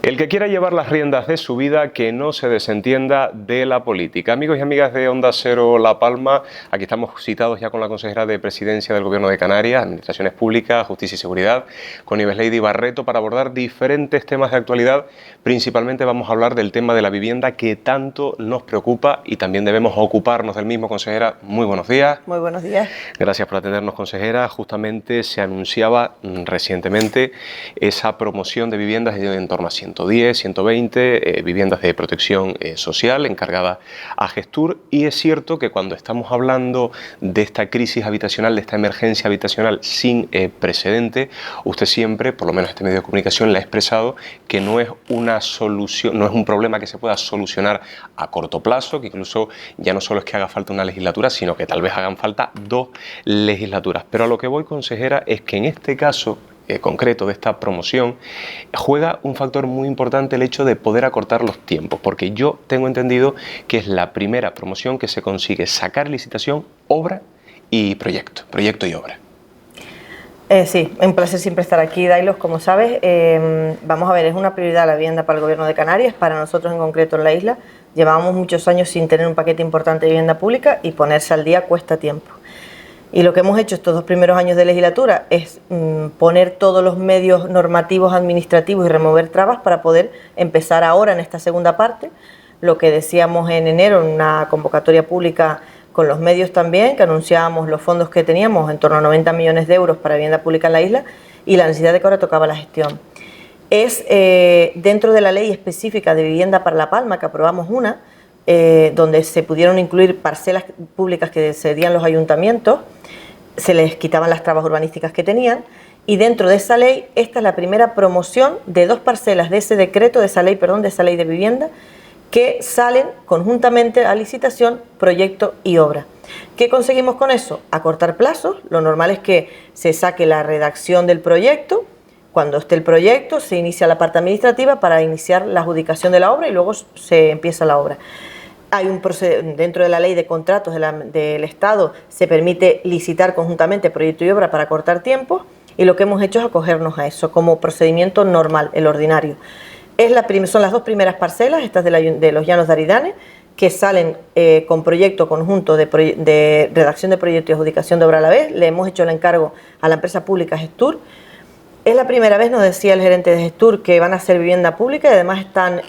El que quiera llevar las riendas de su vida, que no se desentienda de la política. Amigos y amigas de Onda Cero La Palma, aquí estamos citados ya con la consejera de Presidencia del Gobierno de Canarias, Administraciones Públicas, Justicia y Seguridad, con Ibesleidi Barreto, para abordar diferentes temas de actualidad. Principalmente vamos a hablar del tema de la vivienda, que tanto nos preocupa y también debemos ocuparnos del mismo. Consejera, muy buenos días. Muy buenos días. Gracias por atendernos, consejera. Justamente se anunciaba recientemente esa promoción de viviendas de en torno a 110, 120 viviendas de protección social encargadas a Gestur, y es cierto que cuando estamos hablando de esta crisis habitacional, de esta emergencia habitacional sin precedente, usted siempre, por lo menos este medio de comunicación, le ha expresado que no es una solución, no es un problema que se pueda solucionar a corto plazo, que incluso ya no solo es que haga falta una legislatura, sino que tal vez hagan falta 2 legislaturas. Pero a lo que voy, consejera, es que en este caso concreto de esta promoción juega un factor muy importante el hecho de poder acortar los tiempos, porque yo tengo entendido que es la primera promoción que se consigue sacar licitación, obra y proyecto y obra. Sí, un placer siempre estar aquí, Dailos, como sabes. Vamos a ver, es una prioridad la vivienda para el Gobierno de Canarias, para nosotros en concreto en la isla. Llevábamos muchos años sin tener un paquete importante de vivienda pública y ponerse al día cuesta tiempo. Y lo que hemos hecho estos 2 primeros años de legislatura es poner todos los medios normativos, administrativos y remover trabas para poder empezar ahora en esta segunda parte, lo que decíamos en enero en una convocatoria pública con los medios también, que anunciábamos los fondos que teníamos, en torno a 90 millones de euros para vivienda pública en la isla, y la necesidad de que ahora tocaba la gestión. Es dentro de la ley específica de vivienda para La Palma, que aprobamos una, donde se pudieron incluir parcelas públicas que cedían los ayuntamientos, se les quitaban las trabas urbanísticas que tenían, y dentro de esa ley, esta es la primera promoción de 2 parcelas de ese decreto, de esa ley de vivienda, que salen conjuntamente a licitación, proyecto y obra. ¿Qué conseguimos con eso? Acortar plazos. Lo normal es que se saque la redacción del proyecto. Cuando esté el proyecto, se inicia la parte administrativa para iniciar la adjudicación de la obra y luego se empieza la obra. Hay un dentro de la ley de contratos del Estado se permite licitar conjuntamente proyecto y obra para acortar tiempos, y lo que hemos hecho es acogernos a eso como procedimiento normal, el ordinario. Son las 2 primeras parcelas, estas de los Llanos de Aridane, que salen con proyecto conjunto de redacción de proyecto y adjudicación de obra a la vez. Le hemos hecho el encargo a la empresa pública Gestur. Es la primera vez, nos decía el gerente de Gestur, que van a hacer vivienda pública, y además están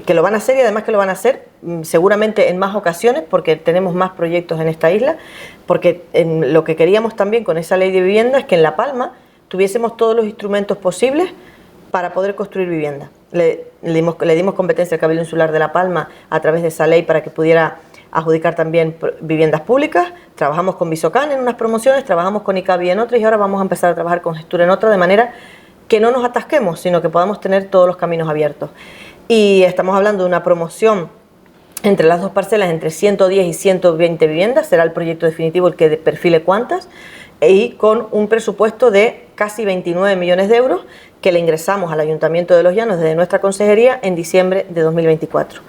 que lo van a hacer, y además que lo van a hacer seguramente en más ocasiones, porque tenemos más proyectos en esta isla, porque lo que queríamos también con esa ley de vivienda es que en La Palma tuviésemos todos los instrumentos posibles para poder construir vivienda. Le dimos competencia al Cabildo Insular de La Palma a través de esa ley para que pudiera adjudicar también viviendas públicas. Trabajamos con Visocan en unas promociones, trabajamos con ICABI en otras, y ahora vamos a empezar a trabajar con Gestur en otra, de manera que no nos atasquemos, sino que podamos tener todos los caminos abiertos. Y estamos hablando de una promoción entre las 2 parcelas, entre 110 y 120 viviendas, será el proyecto definitivo el que perfile cuántas, y con un presupuesto de casi 29 millones de euros que le ingresamos al Ayuntamiento de Los Llanos desde nuestra consejería en diciembre de 2024.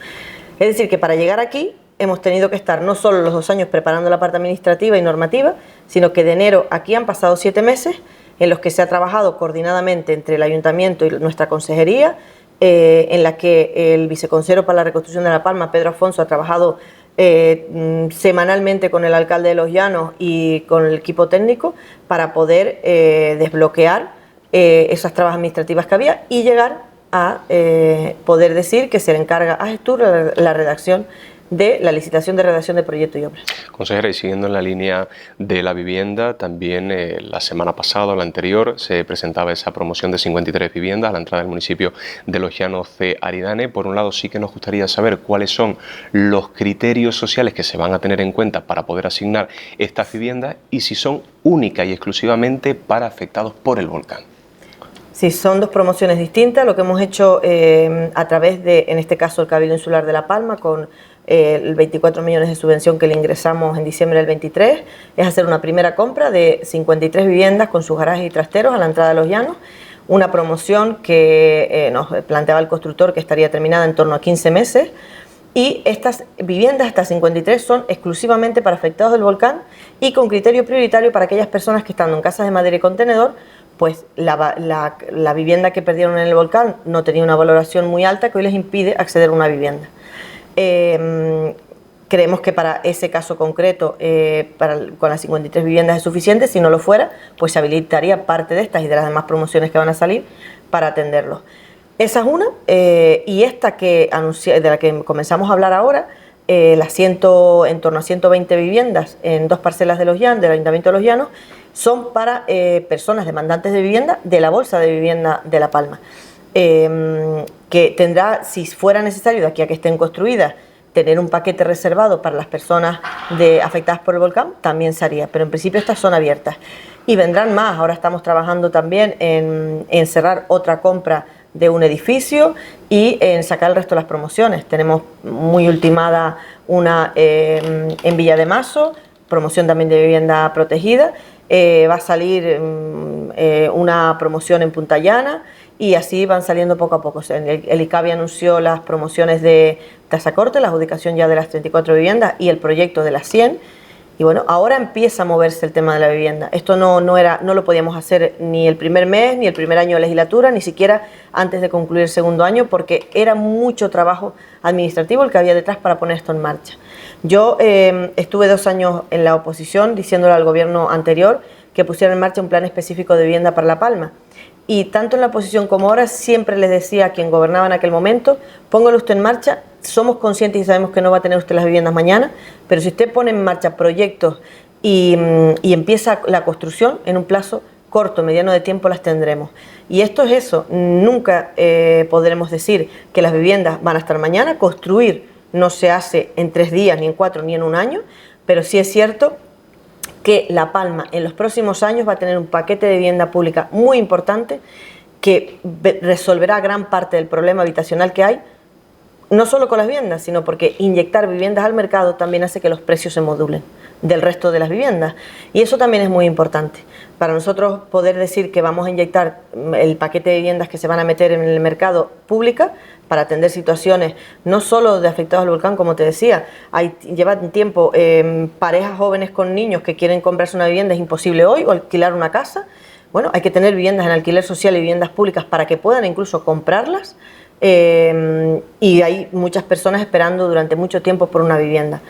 Es decir, que para llegar aquí hemos tenido que estar no solo los 2 años preparando la parte administrativa y normativa, sino que de enero aquí han pasado 7 meses en los que se ha trabajado coordinadamente entre el Ayuntamiento y nuestra consejería, en la que el viceconsejero para la reconstrucción de La Palma, Pedro Afonso, ha trabajado semanalmente con el alcalde de Los Llanos y con el equipo técnico para poder desbloquear esas trabas administrativas que había y llegar a poder decir que se le encarga a Gestur la redacción de la licitación de redacción de proyecto y obra. Consejera, y siguiendo en la línea de la vivienda, también la semana pasada o la anterior se presentaba esa promoción de 53 viviendas a la entrada del municipio de Los Llanos de Aridane. Por un lado, sí que nos gustaría saber cuáles son los criterios sociales que se van a tener en cuenta para poder asignar estas viviendas y si son únicas y exclusivamente para afectados por el volcán. Sí, son 2 promociones distintas. Lo que hemos hecho a través de, en este caso, el Cabildo Insular de La Palma, con el 24 millones de subvención que le ingresamos en diciembre del 23, es hacer una primera compra de 53 viviendas con sus garajes y trasteros a la entrada de Los Llanos, una promoción que nos planteaba el constructor que estaría terminada en torno a 15 meses, y estas viviendas, estas 53, son exclusivamente para afectados del volcán y con criterio prioritario para aquellas personas que, estando en casas de madera y contenedor, pues la vivienda que perdieron en el volcán no tenía una valoración muy alta que hoy les impide acceder a una vivienda. Creemos que para ese caso concreto, con las 53 viviendas es suficiente. Si no lo fuera, pues se habilitaría parte de estas y de las demás promociones que van a salir para atenderlos. Esa es una, y esta de la que comenzamos a hablar ahora, en torno a 120 viviendas en 2 parcelas de Los Llanos, del Ayuntamiento de Los Llanos, son para personas demandantes de vivienda de la Bolsa de Vivienda de La Palma, que tendrá, si fuera necesario, de aquí a que estén construidas, tener un paquete reservado para las personas afectadas por el volcán, también se haría, pero en principio estas son abiertas. Y vendrán más. Ahora estamos trabajando también en cerrar otra compra de un edificio y en sacar el resto de las promociones. Tenemos muy ultimada una en Villa de Mazo, promoción también de vivienda protegida. Va a salir una promoción en Punta Llana, y así van saliendo poco a poco. El ICABI anunció las promociones de Tasacorte, la adjudicación ya de las 34 viviendas y el proyecto de las 100. Y bueno, ahora empieza a moverse el tema de la vivienda. Esto no lo podíamos hacer ni el primer mes, ni el primer año de legislatura, ni siquiera antes de concluir el segundo año, porque era mucho trabajo administrativo el que había detrás para poner esto en marcha. Yo estuve 2 años en la oposición diciéndole al gobierno anterior que pusiera en marcha un plan específico de vivienda para La Palma. Y tanto en la oposición como ahora siempre les decía a quien gobernaba en aquel momento: póngalo usted en marcha, somos conscientes y sabemos que no va a tener usted las viviendas mañana, pero si usted pone en marcha proyectos y empieza la construcción, en un plazo corto, mediano de tiempo las tendremos. Y esto es eso, nunca podremos decir que las viviendas van a estar mañana. Construir no se hace en 3 días, ni en 4, ni en un año, pero sí es cierto que La Palma en los próximos años va a tener un paquete de vivienda pública muy importante que resolverá gran parte del problema habitacional que hay, no solo con las viviendas, sino porque inyectar viviendas al mercado también hace que los precios se modulen del resto de las viviendas, y eso también es muy importante. Para nosotros poder decir que vamos a inyectar el paquete de viviendas que se van a meter en el mercado pública para atender situaciones no solo de afectados al volcán, como te decía, llevan tiempo parejas jóvenes con niños que quieren comprarse una vivienda, es imposible hoy, o alquilar una casa. Bueno, hay que tener viviendas en alquiler social y viviendas públicas para que puedan incluso comprarlas, y hay muchas personas esperando durante mucho tiempo por una vivienda.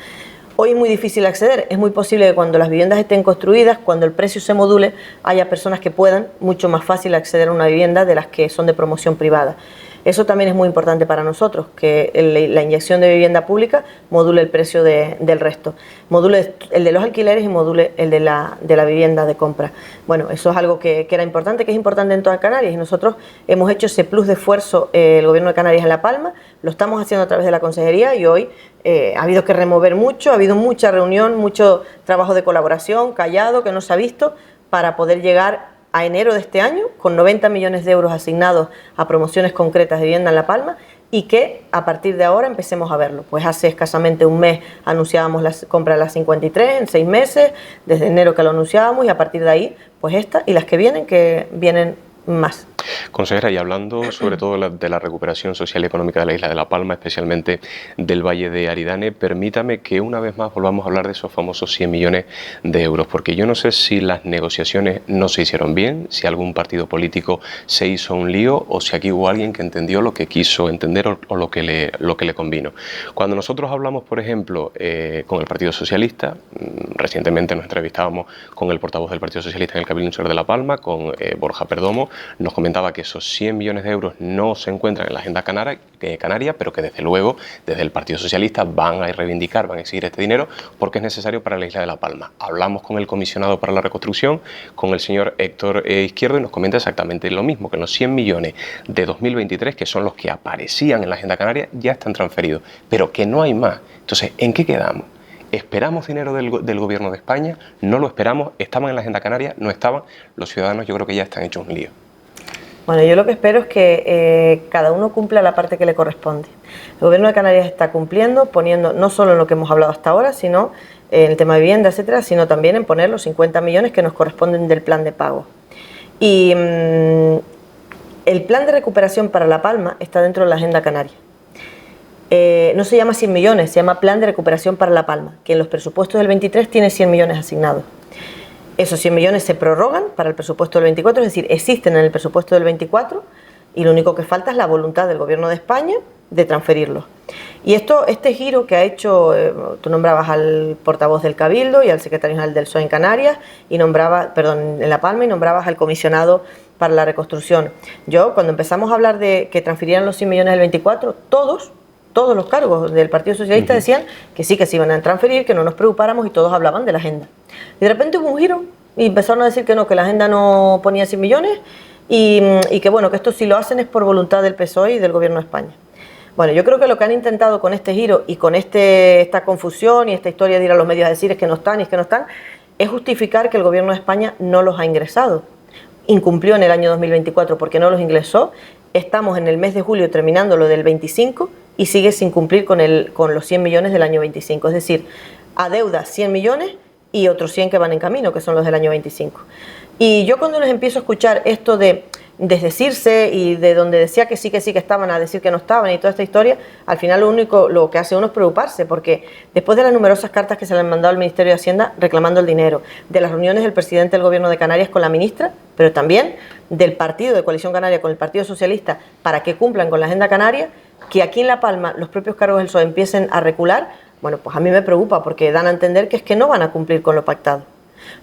Hoy es muy difícil acceder, es muy posible que cuando las viviendas estén construidas, cuando el precio se module, haya personas que puedan mucho más fácil acceder a una vivienda de las que son de promoción privada. Eso también es muy importante para nosotros, que la inyección de vivienda pública module el precio del resto, module el de los alquileres y module el de la vivienda de compra. Bueno, eso es algo que era importante, que es importante en todas Canarias, y nosotros hemos hecho ese plus de esfuerzo, el Gobierno de Canarias en La Palma, lo estamos haciendo a través de la Consejería, y hoy ha habido que remover mucho, ha habido mucha reunión, mucho trabajo de colaboración, callado, que no se ha visto, para poder llegar a enero de este año con 90 millones de euros asignados a promociones concretas de vivienda en La Palma, y que a partir de ahora empecemos a verlo. Pues hace escasamente un mes anunciábamos la compra de las 53, en 6 meses, desde enero que lo anunciábamos, y a partir de ahí, pues esta y las que vienen más. Consejera, y hablando sobre todo de la recuperación social y económica de la isla de La Palma, especialmente del Valle de Aridane, permítame que una vez más volvamos a hablar de esos famosos 100 millones de euros, porque yo no sé si las negociaciones no se hicieron bien, si algún partido político se hizo un lío, o si aquí hubo alguien que entendió lo que quiso entender o lo que le convino. Cuando nosotros hablamos, por ejemplo, con el Partido Socialista, recientemente nos entrevistábamos con el portavoz del Partido Socialista en el Cabildo Insular de La Palma, con Borja Perdomo, nos comentaba que esos 100 millones de euros no se encuentran en la agenda canaria, pero que desde luego desde el Partido Socialista van a reivindicar, van a exigir este dinero porque es necesario para la isla de La Palma. Hablamos con el comisionado para la reconstrucción, con el señor Héctor Izquierdo, y nos comenta exactamente lo mismo, que los 100 millones de 2023, que son los que aparecían en la agenda canaria, ya están transferidos, pero que no hay más. Entonces, ¿en qué quedamos? ¿Esperamos dinero del gobierno de España? ¿No lo esperamos? ¿Estaban en la agenda canaria? ¿No estaban? Los ciudadanos yo creo que ya están hechos un lío. Bueno, yo lo que espero es que cada uno cumpla la parte que le corresponde. El Gobierno de Canarias está cumpliendo, poniendo no solo en lo que hemos hablado hasta ahora, sino en el tema de vivienda, etcétera, sino también en poner los 50 millones que nos corresponden del plan de pago. Y el plan de recuperación para La Palma está dentro de la agenda canaria. No se llama 100 millones, se llama Plan de Recuperación para La Palma, que en los presupuestos del 23 tiene 100 millones asignados. Esos 100 millones se prorrogan para el presupuesto del 24, es decir, existen en el presupuesto del 24 y lo único que falta es la voluntad del Gobierno de España de transferirlos. Y este giro que ha hecho, tú nombrabas al portavoz del Cabildo y al secretario general del PSOE en Canarias, en La Palma, y nombrabas al comisionado para la reconstrucción. Yo, cuando empezamos a hablar de que transfirieran los 100 millones del 24, todos los cargos del Partido Socialista decían que sí, que se iban a transferir, que no nos preocupáramos, y todos hablaban de la agenda. Y de repente hubo un giro y empezaron a decir que no, que la agenda no ponía 100 millones y que bueno, que esto si lo hacen es por voluntad del PSOE y del Gobierno de España. Bueno, yo creo que lo que han intentado con este giro y con esta confusión y esta historia de ir a los medios a decir es que no están y es que no están, es justificar que el Gobierno de España no los ha ingresado. Incumplió en el año 2024 porque no los ingresó. Estamos en el mes de julio terminando lo del 25 y sigue sin cumplir con los 100 millones del año 25. Es decir, adeuda 100 millones y otros 100 que van en camino, que son los del año 25. Y yo cuando les empiezo a escuchar esto de desdecirse y de donde decía que sí que estaban a decir que no estaban y toda esta historia, al final lo que hace uno es preocuparse, porque después de las numerosas cartas que se le han mandado al Ministerio de Hacienda reclamando el dinero, de las reuniones del presidente del Gobierno de Canarias con la ministra, pero también del partido de Coalición Canaria con el Partido Socialista para que cumplan con la Agenda Canaria, que aquí en La Palma los propios cargos del PSOE empiecen a recular, bueno, pues a mí me preocupa porque dan a entender que es que no van a cumplir con lo pactado.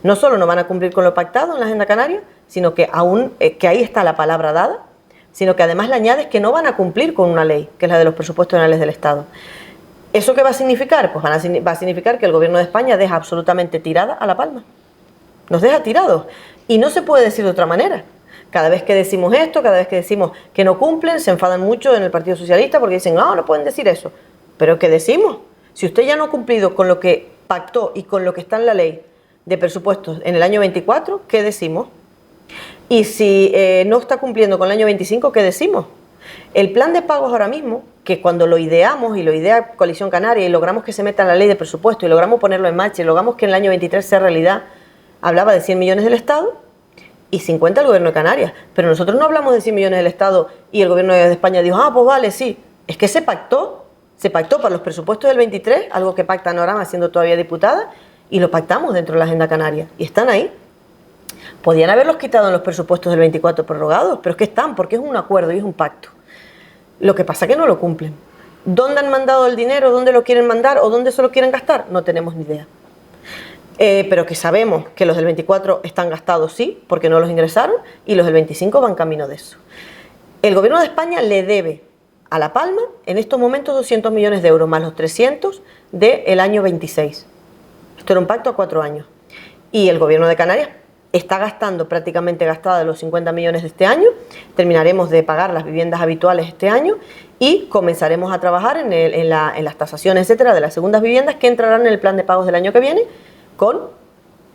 No solo no van a cumplir con lo pactado en la Agenda Canaria, sino que aún que ahí está la palabra dada, sino que además le añades que no van a cumplir con una ley, que es la de los presupuestos generales del Estado. ¿Eso qué va a significar? Pues va a significar que el Gobierno de España deja absolutamente tirada a La Palma. Nos deja tirados. Y no se puede decir de otra manera. Cada vez que decimos esto, cada vez que decimos que no cumplen, se enfadan mucho en el Partido Socialista porque dicen, no pueden decir eso. Pero ¿qué decimos? Si usted ya no ha cumplido con lo que pactó y con lo que está en la ley de presupuestos en el año 24, ¿qué decimos? Y si no está cumpliendo con el año 25, ¿qué decimos? El plan de pagos ahora mismo, que cuando lo ideamos y lo idea Coalición Canaria y logramos que se meta en la ley de presupuesto y logramos ponerlo en marcha y logramos que en el año 23 sea realidad, hablaba de 100 millones del Estado y 50 el Gobierno de Canarias. Pero nosotros no hablamos de 100 millones del Estado y el Gobierno de España dijo, pues vale, sí. Es que se pactó para los presupuestos del 23, algo que pacta Norama siendo todavía diputada, y lo pactamos dentro de la Agenda Canaria. Y están ahí. Podían haberlos quitado en los presupuestos del 24 prorrogados, pero es que están, porque es un acuerdo y es un pacto. Lo que pasa es que no lo cumplen. ¿Dónde han mandado el dinero? ¿Dónde lo quieren mandar? ¿O dónde se lo quieren gastar? No tenemos ni idea. Pero que sabemos que los del 24 están gastados, sí, porque no los ingresaron, y los del 25 van camino de eso. El Gobierno de España le debe a La Palma en estos momentos 200 millones de euros, más los 300 del año 26. Esto era un pacto a 4 años. Y el Gobierno de Canarias está gastando, prácticamente gastada, los 50 millones de este año. Terminaremos de pagar las viviendas habituales este año y comenzaremos a trabajar en las tasaciones, etcétera, de las segundas viviendas que entrarán en el plan de pagos del año que viene con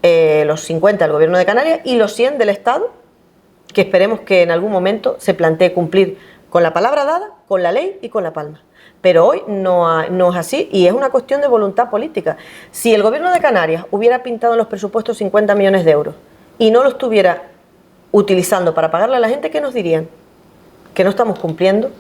los 50 del Gobierno de Canarias y los 100 del Estado, que esperemos que en algún momento se plantee cumplir con la palabra dada, con la ley y con La Palma. Pero hoy no es así y es una cuestión de voluntad política. Si el Gobierno de Canarias hubiera pintado en los presupuestos 50 millones de euros y no lo estuviera utilizando para pagarle a la gente, ¿qué nos dirían? Que no estamos cumpliendo,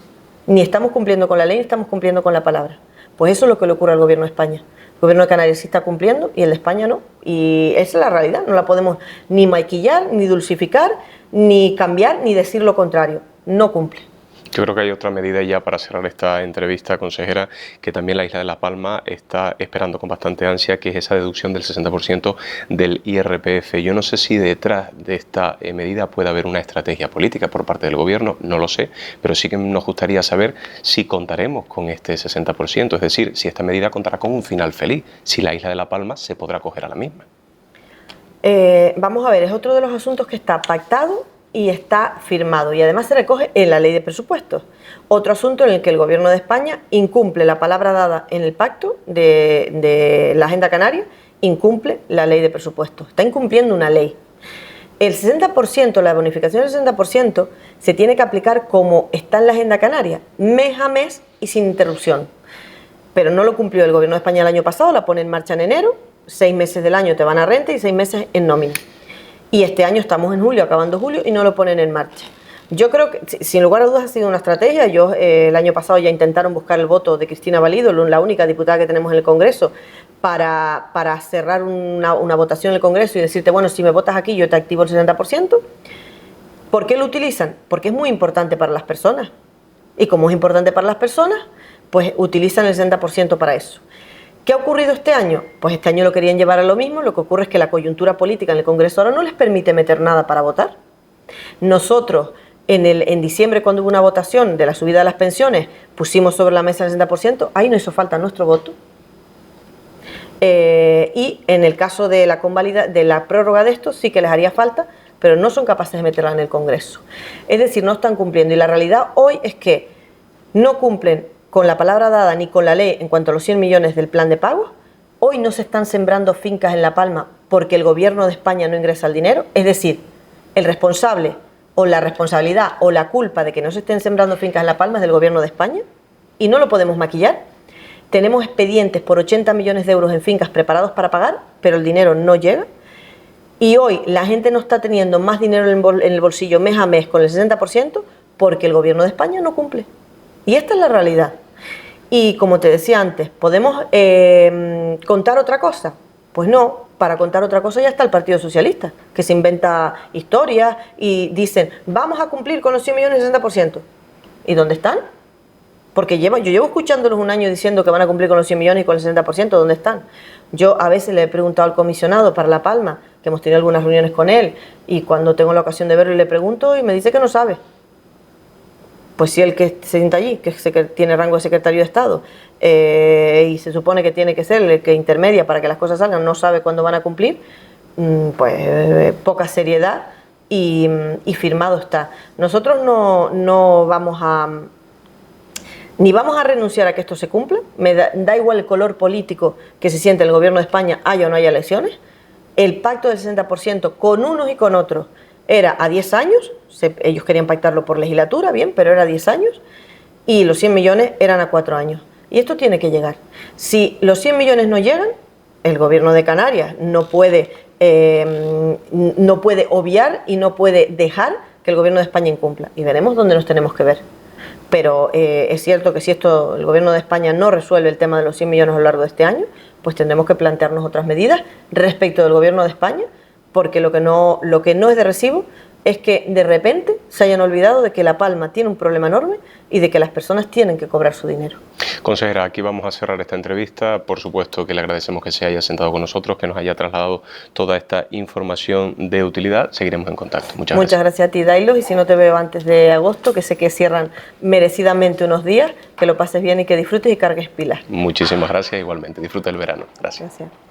ni estamos cumpliendo con la ley, ni estamos cumpliendo con la palabra. Pues eso es lo que le ocurre al Gobierno de España. El Gobierno de Canarias sí está cumpliendo y el de España no. Y esa es la realidad, no la podemos ni maquillar, ni dulcificar, ni cambiar, ni decir lo contrario. No cumple. Yo creo que hay otra medida ya para cerrar esta entrevista, consejera, que también la isla de La Palma está esperando con bastante ansia, que es esa deducción del 60% del IRPF. Yo no sé si detrás de esta medida puede haber una estrategia política por parte del Gobierno, no lo sé, pero sí que nos gustaría saber si contaremos con este 60%, es decir, si esta medida contará con un final feliz, si la isla de La Palma se podrá acoger a la misma. Vamos a ver, es otro de los asuntos que está pactado y está firmado y además se recoge en la ley de presupuestos. Otro asunto en el que el Gobierno de España incumple la palabra dada en el pacto de la Agenda Canaria, incumple la ley de presupuestos. Está incumpliendo una ley. El 60%, la bonificación del 60%, se tiene que aplicar como está en la Agenda Canaria, mes a mes y sin interrupción. Pero no lo cumplió el Gobierno de España el año pasado, la pone en marcha en enero, 6 meses del año te van a renta y 6 meses en nómina. Y este año estamos en julio, acabando julio, y no lo ponen en marcha. Yo creo que, sin lugar a dudas, ha sido una estrategia. El año pasado ya intentaron buscar el voto de Cristina Valido, la única diputada que tenemos en el Congreso, para cerrar una votación en el Congreso y decirte, bueno, si me votas aquí yo te activo el 60%. ¿Por qué lo utilizan? Porque es muy importante para las personas. Y como es importante para las personas, pues utilizan el 60% para eso. ¿Qué ha ocurrido este año? Pues este año lo querían llevar a lo mismo. Lo que ocurre es que la coyuntura política en el Congreso ahora no les permite meter nada para votar. Nosotros, en diciembre, cuando hubo una votación de la subida de las pensiones, pusimos sobre la mesa el 60%, ahí no hizo falta nuestro voto. Y en el caso de la prórroga de esto, sí que les haría falta, pero no son capaces de meterla en el Congreso. Es decir, no están cumpliendo. Y la realidad hoy es que no cumplen con la palabra dada ni con la ley en cuanto a los 100 millones del plan de pagos. Hoy no se están sembrando fincas en La Palma porque el Gobierno de España no ingresa el dinero. Es decir, el responsable o la responsabilidad o la culpa de que no se estén sembrando fincas en La Palma es del Gobierno de España y no lo podemos maquillar. Tenemos expedientes por 80 millones de euros en fincas preparados para pagar, pero el dinero no llega. Y hoy la gente no está teniendo más dinero en el bolsillo mes a mes con el 60% porque el Gobierno de España no cumple. Y esta es la realidad. Y como te decía antes, ¿podemos contar otra cosa? Pues no, para contar otra cosa ya está el Partido Socialista, que se inventa historias y dicen, vamos a cumplir con los 100 millones y 60%. ¿Y dónde están? Porque yo llevo escuchándolos un año diciendo que van a cumplir con los 100 millones y con el 60%, ¿dónde están? Yo a veces le he preguntado al comisionado para La Palma, que hemos tenido algunas reuniones con él, y cuando tengo la ocasión de verlo le pregunto y me dice que no sabe. Pues si el que se sienta allí, que tiene rango de secretario de Estado, y se supone que tiene que ser el que intermedia para que las cosas salgan, no sabe cuándo van a cumplir, pues poca seriedad y firmado está. Nosotros no vamos a... Ni vamos a renunciar a que esto se cumpla, da igual el color político que se siente el Gobierno de España, haya o no haya elecciones. El pacto del 60% con unos y con otros era a 10 años, ellos querían pactarlo por legislatura, bien, pero era a 10 años, y los 100 millones eran a 4 años. Y esto tiene que llegar. Si los 100 millones no llegan, el Gobierno de Canarias no puede obviar y no puede dejar que el Gobierno de España incumpla. Y veremos dónde nos tenemos que ver. Pero es cierto que si el Gobierno de España no resuelve el tema de los 100 millones a lo largo de este año, pues tendremos que plantearnos otras medidas respecto del Gobierno de España, porque lo que no es de recibo es que de repente se hayan olvidado de que La Palma tiene un problema enorme y de que las personas tienen que cobrar su dinero. Consejera, aquí vamos a cerrar esta entrevista. Por supuesto que le agradecemos que se haya sentado con nosotros, que nos haya trasladado toda esta información de utilidad. Seguiremos en contacto. Muchas gracias. Muchas gracias a ti, Dailos, y si no te veo antes de agosto, que sé que cierran merecidamente unos días, que lo pases bien y que disfrutes y cargues pilas. Muchísimas gracias igualmente. Disfruta el verano. Gracias. Gracias.